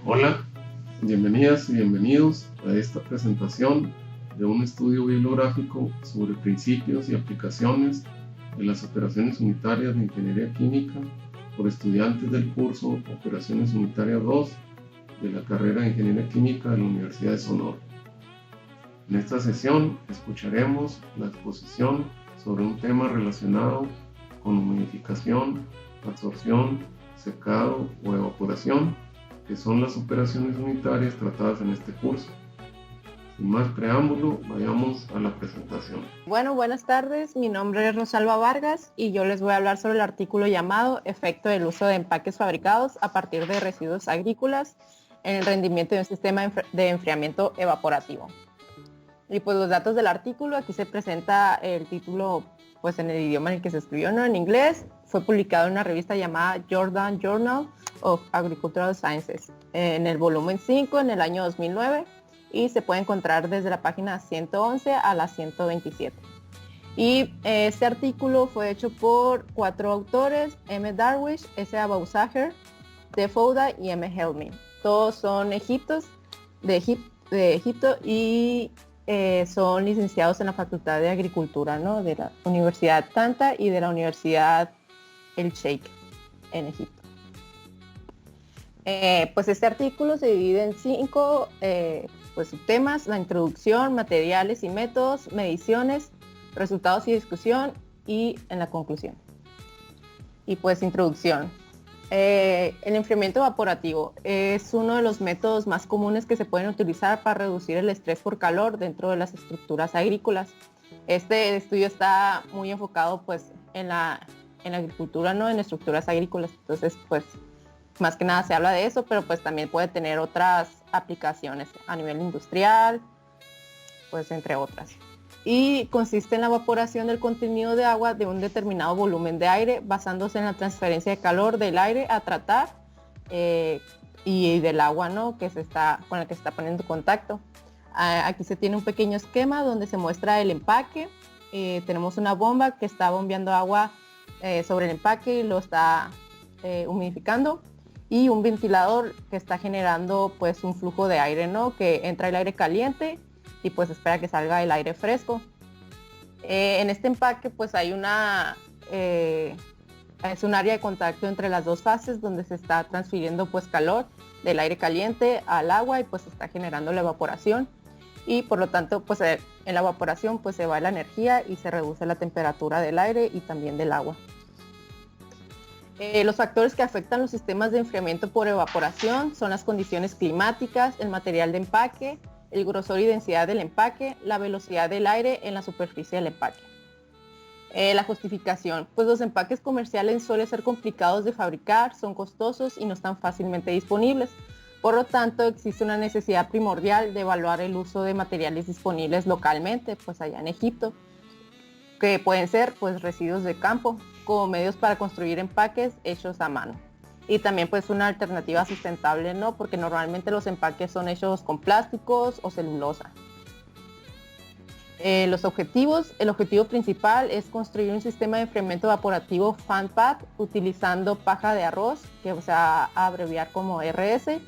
Hola, bienvenidas y bienvenidos a esta presentación de un estudio bibliográfico sobre principios y aplicaciones de las operaciones unitarias de Ingeniería Química por estudiantes del curso Operaciones Unitarias 2 de la carrera de Ingeniería Química de la Universidad de Sonora. En esta sesión escucharemos la exposición sobre un tema relacionado con humidificación, absorción, secado o evaporación, que son las operaciones unitarias tratadas en este curso. Sin más preámbulo, vayamos a la presentación. Bueno, buenas tardes. Mi nombre es Rosalba Vargas y yo les voy a hablar sobre el artículo llamado Efecto del uso de empaques fabricados a partir de residuos agrícolas en el rendimiento de un sistema de enfriamiento evaporativo. Y pues los datos del artículo, aquí se presenta el título pues en el idioma en el que se escribió, ¿no? En inglés. Fue publicado en una revista llamada Jordan Journal of Agricultural Sciences en el volumen 5 en el año 2009 y se puede encontrar desde la página 111 a la 127. Y este artículo fue hecho por 4 autores: M. Darwish, S. Abousaher, D. Fouda y M. Helmi. Todos son de Egipto y son licenciados en la Facultad de Agricultura, ¿no? De la Universidad Tanta y de la Universidad El Sheikh en Egipto. Pues este artículo se divide en 5 subtemas: la introducción, materiales y métodos, mediciones, resultados y discusión, y en la conclusión. Y pues introducción. El enfriamiento evaporativo es uno de los métodos más comunes que se pueden utilizar para reducir el estrés por calor dentro de las estructuras agrícolas. Este estudio está muy enfocado pues en la agricultura, ¿no? En estructuras agrícolas. Entonces pues más que nada se habla de eso, pero pues también puede tener otras aplicaciones a nivel industrial, pues entre otras. Y consiste en la evaporación del contenido de agua de un determinado volumen de aire, basándose en la transferencia de calor del aire a tratar y del agua, ¿no? Con el que se está poniendo contacto. Aquí se tiene un pequeño esquema donde se muestra el empaque. Tenemos una bomba que está bombeando agua sobre el empaque y lo está humidificando, y un ventilador que está generando pues un flujo de aire, ¿no? Que entra el aire caliente y pues espera que salga el aire fresco. En este empaque pues hay es un área de contacto entre las dos fases donde se está transfiriendo pues calor del aire caliente al agua y pues se está generando la evaporación, y por lo tanto pues en la evaporación pues se va la energía y se reduce la temperatura del aire y también del agua. Los factores que afectan los sistemas de enfriamiento por evaporación son las condiciones climáticas, el material de empaque, el grosor y densidad del empaque, la velocidad del aire en la superficie del empaque. La justificación, pues los empaques comerciales suelen ser complicados de fabricar, son costosos y no están fácilmente disponibles. Por lo tanto, existe una necesidad primordial de evaluar el uso de materiales disponibles localmente, pues allá en Egipto, que pueden ser pues residuos de campo, como medios para construir empaques hechos a mano. Y también pues una alternativa sustentable, ¿no? Porque normalmente los empaques son hechos con plásticos o celulosa. Los objetivos. El objetivo principal es construir un sistema de enfriamiento evaporativo fan-pad utilizando paja de arroz, que se va a abreviar como RS,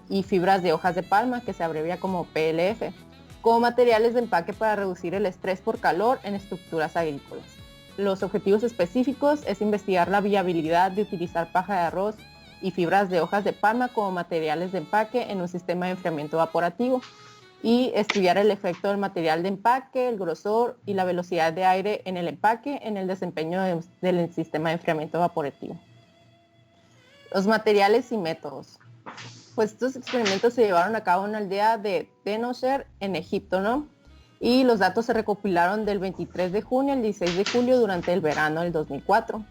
y fibras de hojas de palma, que se abrevia como PLF, como materiales de empaque para reducir el estrés por calor en estructuras agrícolas. Los objetivos específicos es investigar la viabilidad de utilizar paja de arroz y fibras de hojas de palma como materiales de empaque en un sistema de enfriamiento evaporativo, y estudiar el efecto del material de empaque, el grosor y la velocidad de aire en el empaque en el desempeño del sistema de enfriamiento evaporativo. Los materiales y métodos. Pues estos experimentos se llevaron a cabo en una aldea de Tenosher en Egipto, ¿no? Y los datos se recopilaron del 23 de junio al 16 de julio durante el verano del 2004.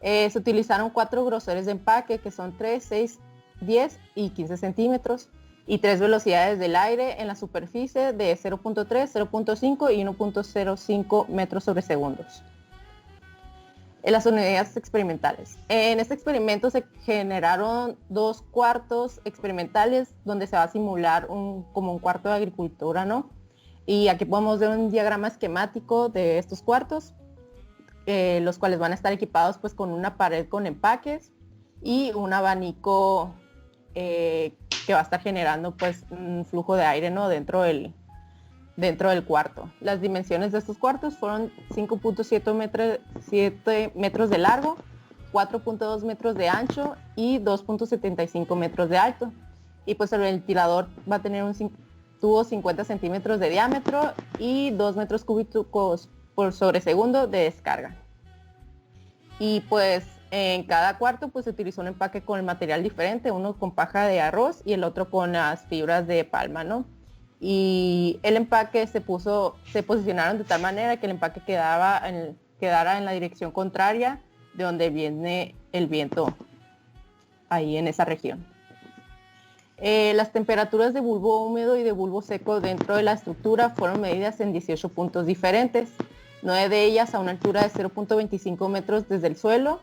Se utilizaron 4 grosores de empaque, que son 3, 6, 10 y 15 centímetros, y 3 velocidades del aire en la superficie de 0.3, 0.5 y 1.05 metros sobre segundos. En las unidades experimentales. En este experimento se generaron 2 cuartos experimentales donde se va a simular como un cuarto de agricultura, ¿no? Y aquí podemos ver un diagrama esquemático de estos cuartos, los cuales van a estar equipados pues con una pared con empaques y un abanico que que va a estar generando pues un flujo de aire, ¿no? dentro del cuarto. Las dimensiones de estos cuartos fueron 5.7 metros de largo, 4.2 metros de ancho y 2.75 metros de alto. Y pues el ventilador va a tener un tubo 50 centímetros de diámetro y 2 metros cúbicos por sobre segundo de descarga. Y pues en cada cuarto pues se utilizó un empaque con el material diferente, uno con paja de arroz y el otro con las fibras de palma, ¿no? Y el empaque se posicionaron de tal manera que el empaque quedara en la dirección contraria de donde viene el viento ahí en esa región. Las temperaturas de bulbo húmedo y de bulbo seco dentro de la estructura fueron medidas en 18 puntos diferentes, 9 de ellas a una altura de 0.25 metros desde el suelo,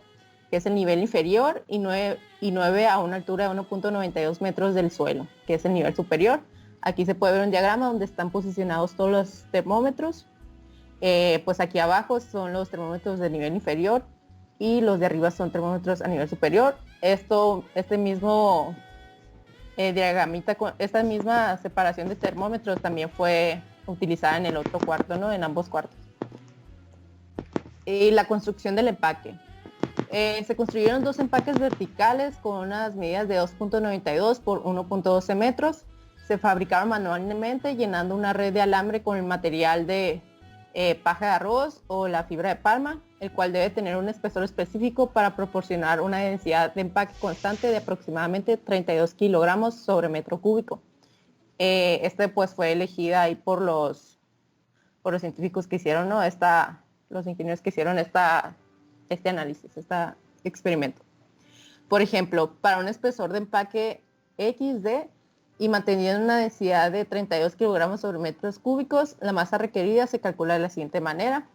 que es el nivel inferior, y 9 a una altura de 1.92 metros del suelo, que es el nivel superior. Aquí se puede ver un diagrama donde están posicionados todos los termómetros. Pues aquí abajo son los termómetros de nivel inferior y los de arriba son termómetros a nivel superior. Este mismo diagramita, esta misma separación de termómetros también fue utilizada en el otro cuarto, ¿no? En ambos cuartos. Y la construcción del empaque. Se construyeron 2 empaques verticales con unas medidas de 2.92 por 1.12 metros. Se fabricaron manualmente llenando una red de alambre con el material de paja de arroz o la fibra de palma, el cual debe tener un espesor específico para proporcionar una densidad de empaque constante de aproximadamente 32 kilogramos sobre metro cúbico. Pues fue elegida ahí por los científicos que hicieron, ¿no? Los ingenieros que hicieron este análisis, este experimento. Por ejemplo, para un espesor de empaque XD y manteniendo una densidad de 32 kilogramos sobre metros cúbicos, la masa requerida se calcula de la siguiente manera.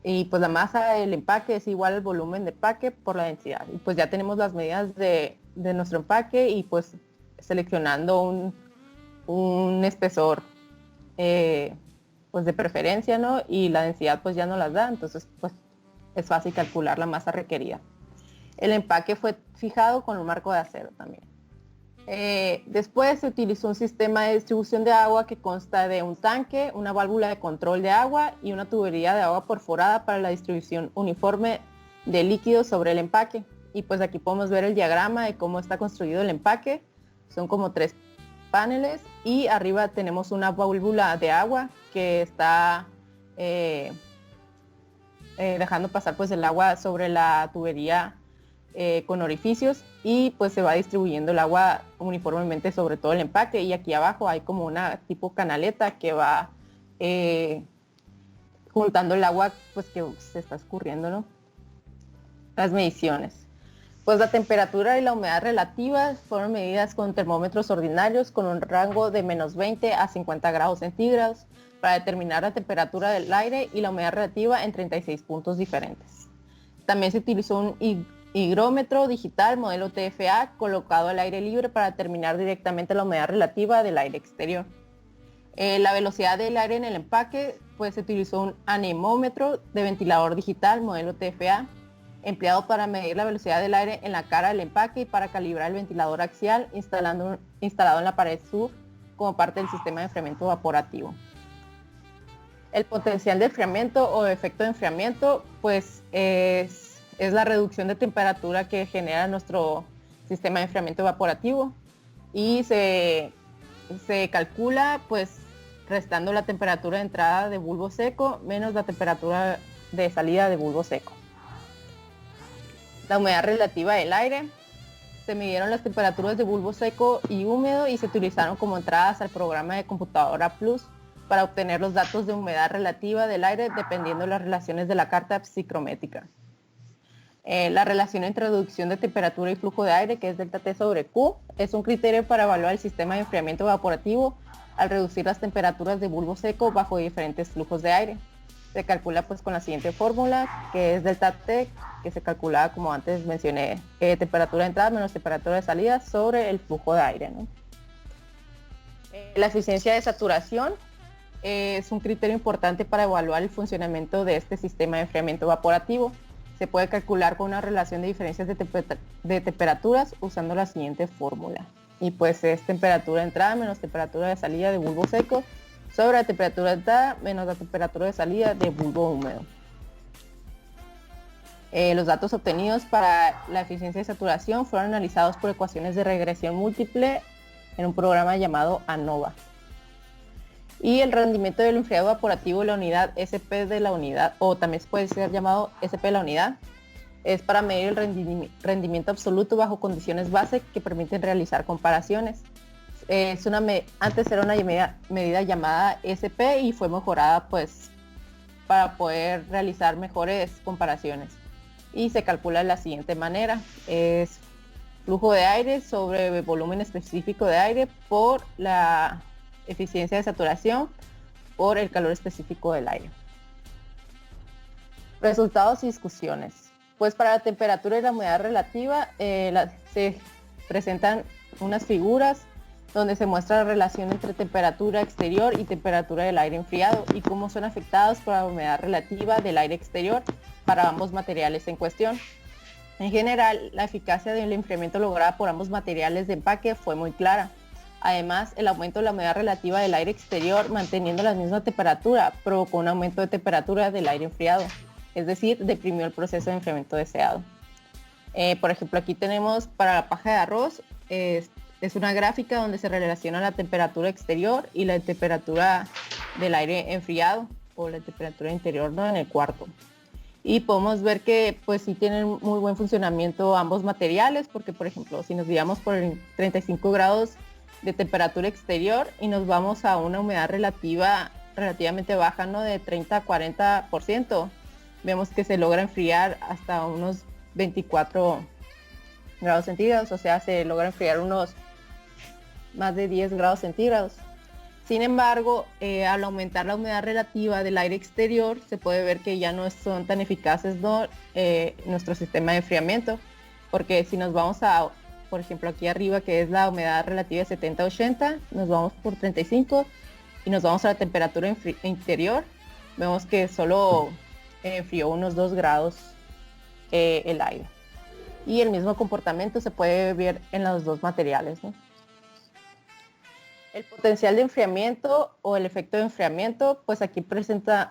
Y pues la masa del empaque es igual al volumen de empaque por la densidad. Y pues ya tenemos las medidas de nuestro empaque y pues seleccionando un espesor pues de preferencia, ¿no? Y la densidad pues ya no las da, entonces pues es fácil calcular la masa requerida. El empaque fue fijado con un marco de acero también. Después se utilizó un sistema de distribución de agua que consta de un tanque, una válvula de control de agua y una tubería de agua perforada para la distribución uniforme de líquidos sobre el empaque. Y pues aquí podemos ver el diagrama de cómo está construido el empaque. Son como 3 paneles y arriba tenemos una válvula de agua que está dejando pasar pues el agua sobre la tubería con orificios y pues se va distribuyendo el agua uniformemente sobre todo el empaque. Y aquí abajo hay como una tipo canaleta que va juntando el agua pues que se está escurriendo, ¿no? Las mediciones. Pues la temperatura y la humedad relativas fueron medidas con termómetros ordinarios con un rango de menos 20 a 50 grados centígrados para determinar la temperatura del aire y la humedad relativa en 36 puntos diferentes. También se utilizó un higrómetro digital modelo TFA colocado al aire libre para determinar directamente la humedad relativa del aire exterior. La velocidad del aire en el empaque, pues se utilizó un anemómetro de ventilador digital modelo TFA empleado para medir la velocidad del aire en la cara del empaque y para calibrar el ventilador axial instalado en la pared sur como parte del sistema de enfriamiento evaporativo. El potencial de enfriamiento o efecto de enfriamiento pues es la reducción de temperatura que genera nuestro sistema de enfriamiento evaporativo y se calcula pues restando la temperatura de entrada de bulbo seco menos la temperatura de salida de bulbo seco. La humedad relativa del aire. Se midieron las temperaturas de bulbo seco y húmedo y se utilizaron como entradas al programa de computadora Plus para obtener los datos de humedad relativa del aire dependiendo de las relaciones de la carta psicrométrica. La relación entre reducción de temperatura y flujo de aire, que es delta T sobre Q, es un criterio para evaluar el sistema de enfriamiento evaporativo al reducir las temperaturas de bulbo seco bajo diferentes flujos de aire. Se calcula pues con la siguiente fórmula, que es delta T, que se calcula como antes mencioné, temperatura de entrada menos temperatura de salida sobre el flujo de aire, ¿no? La eficiencia de saturación es un criterio importante para evaluar el funcionamiento de este sistema de enfriamiento evaporativo. Se puede calcular con una relación de diferencias de temperaturas usando la siguiente fórmula. y pues es temperatura de entrada menos temperatura de salida de bulbo seco sobre la temperatura de entrada menos la temperatura de salida de bulbo húmedo. Los datos obtenidos para la eficiencia de saturación fueron analizados por ecuaciones de regresión múltiple en un programa llamado ANOVA. Y el rendimiento del enfriado evaporativo de la unidad SP de la unidad, o también puede ser llamado SP de la unidad, es para medir el rendimiento absoluto bajo condiciones base que permiten realizar comparaciones. Antes era una medida llamada SP y fue mejorada pues para poder realizar mejores comparaciones. Y se calcula de la siguiente manera: es flujo de aire sobre volumen específico de aire por la eficiencia de saturación por el calor específico del aire. Resultados y discusiones. Pues para la temperatura y la humedad relativa se presentan unas figuras donde se muestra la relación entre temperatura exterior y temperatura del aire enfriado y cómo son afectados por la humedad relativa del aire exterior para ambos materiales en cuestión. En general, la eficacia del enfriamiento lograda por ambos materiales de empaque fue muy clara. Además, el aumento de la humedad relativa del aire exterior manteniendo la misma temperatura provocó un aumento de temperatura del aire enfriado, es decir, deprimió el proceso de enfriamiento deseado. Por ejemplo, aquí tenemos para la paja de arroz, es una gráfica donde se relaciona la temperatura exterior y la temperatura del aire enfriado o la temperatura interior, ¿no?, en el cuarto. Y podemos ver que pues sí tienen muy buen funcionamiento ambos materiales, porque por ejemplo, si nos guiamos por el 35 grados de temperatura exterior y nos vamos a una humedad relativamente baja, ¿no?, de 30 a 40%, vemos que se logra enfriar hasta unos 24 grados centígrados, o sea, se logra enfriar unos más de 10 grados centígrados. Sin embargo, al aumentar la humedad relativa del aire exterior, se puede ver que ya no son tan eficaces, ¿no?, nuestro sistema de enfriamiento, porque si nos vamos a, por ejemplo, aquí arriba, que es la humedad relativa de 70-80, nos vamos por 35 y nos vamos a la temperatura interior, vemos que solo enfrió unos 2 grados el aire. Y el mismo comportamiento se puede ver en los dos materiales, ¿no? El potencial de enfriamiento o el efecto de enfriamiento, pues aquí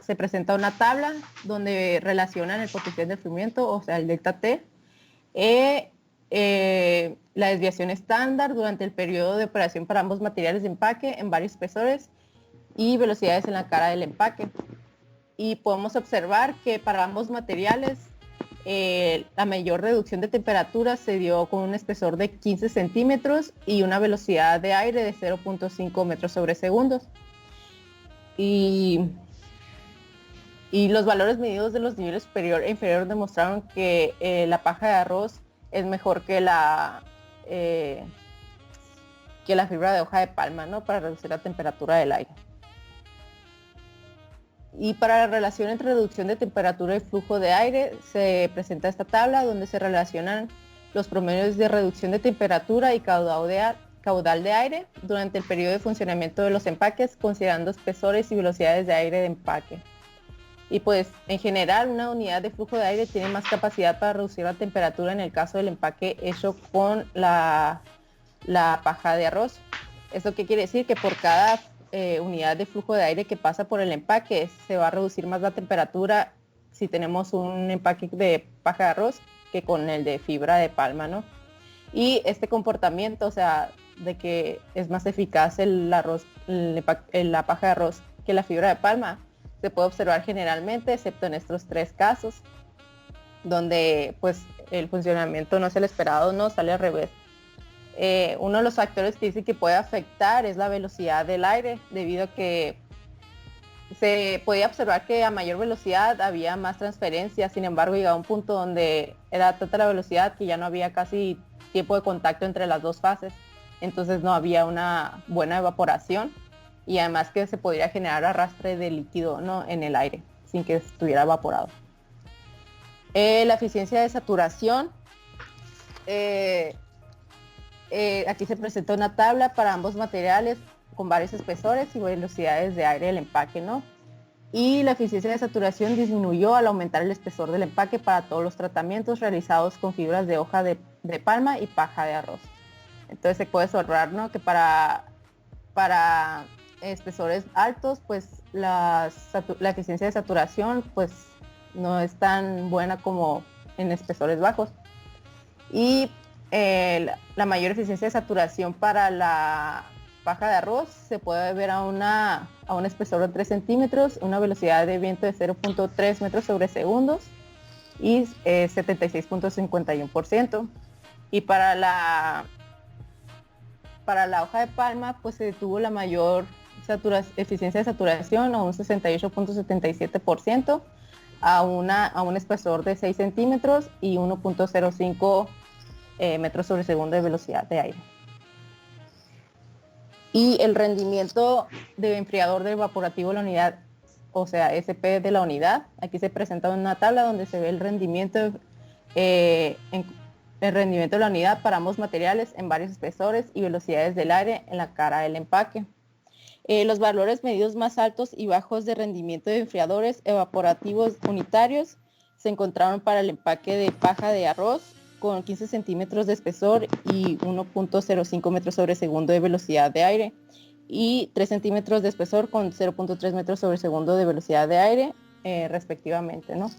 se presenta una tabla donde relacionan el potencial de enfriamiento, o sea, el delta T, la desviación estándar durante el periodo de operación para ambos materiales de empaque en varios espesores y velocidades en la cara del empaque. Y podemos observar que para ambos materiales la mayor reducción de temperatura se dio con un espesor de 15 centímetros y una velocidad de aire de 0.5 metros sobre segundos. Y los valores medidos de los niveles superior e inferior demostraron que la paja de arroz es mejor que la fibra de hoja de palma, ¿no?, para reducir la temperatura del aire. Y para la relación entre reducción de temperatura y flujo de aire se presenta esta tabla donde se relacionan los promedios de reducción de temperatura y caudal de aire durante el periodo de funcionamiento de los empaques, considerando espesores y velocidades de aire de empaque. Y pues en general una unidad de flujo de aire tiene más capacidad para reducir la temperatura en el caso del empaque hecho con la paja de arroz. ¿Esto qué quiere decir? Que por cada unidad de flujo de aire que pasa por el empaque se va a reducir más la temperatura si tenemos un empaque de paja de arroz que con el de fibra de palma, ¿no? Y este comportamiento, o sea, de que es más eficaz la paja de arroz que la fibra de palma, se puede observar generalmente, excepto en estos tres casos, donde pues el funcionamiento no es el esperado, no sale al revés. Uno de los factores que dice que puede afectar es la velocidad del aire, debido a que se podía observar que a mayor velocidad había más transferencia. Sin embargo, llegaba a un punto donde era tanta la velocidad que ya no había casi tiempo de contacto entre las dos fases, entonces no había una buena evaporación y además que se podría generar arrastre de líquido, ¿no?, en el aire sin que estuviera evaporado. La eficiencia de saturación, aquí se presenta una tabla para ambos materiales con varios espesores y velocidades de aire del empaque, ¿no? Y la eficiencia de saturación disminuyó al aumentar el espesor del empaque para todos los tratamientos realizados con fibras de hoja de palma y paja de arroz. Entonces se puede observar, ¿no?, que para espesores altos, pues la eficiencia de saturación pues no es tan buena como en espesores bajos. Y la mayor eficiencia de saturación para la paja de arroz se puede ver a un espesor de 3 centímetros, una velocidad de viento de 0.3 metros sobre segundos y 76.51%. Y para la hoja de palma pues se tuvo la mayor eficiencia de saturación a un 68.77%, a un espesor de 6 centímetros y 1.05 metros sobre segundo de velocidad de aire. Y el rendimiento de enfriador del evaporativo de la unidad, o sea, SP de la unidad, aquí se presenta una tabla donde se ve el rendimiento de la unidad para ambos materiales en varios espesores y velocidades del aire en la cara del empaque. Los valores medidos más altos y bajos de rendimiento de enfriadores evaporativos unitarios se encontraron para el empaque de paja de arroz con 15 centímetros de espesor y 1.05 metros sobre segundo de velocidad de aire, y 3 centímetros de espesor con 0.3 metros sobre segundo de velocidad de aire, respectivamente, ¿no?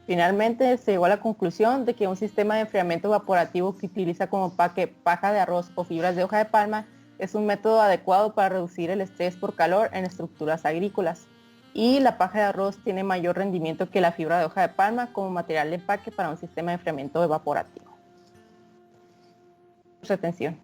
Finalmente se llegó a la conclusión de que un sistema de enfriamiento evaporativo que utiliza como empaque paja de arroz o fibras de hoja de palma es un método adecuado para reducir el estrés por calor en estructuras agrícolas. Y la paja de arroz tiene mayor rendimiento que la fibra de hoja de palma como material de empaque para un sistema de enfriamiento evaporativo. Por su atención.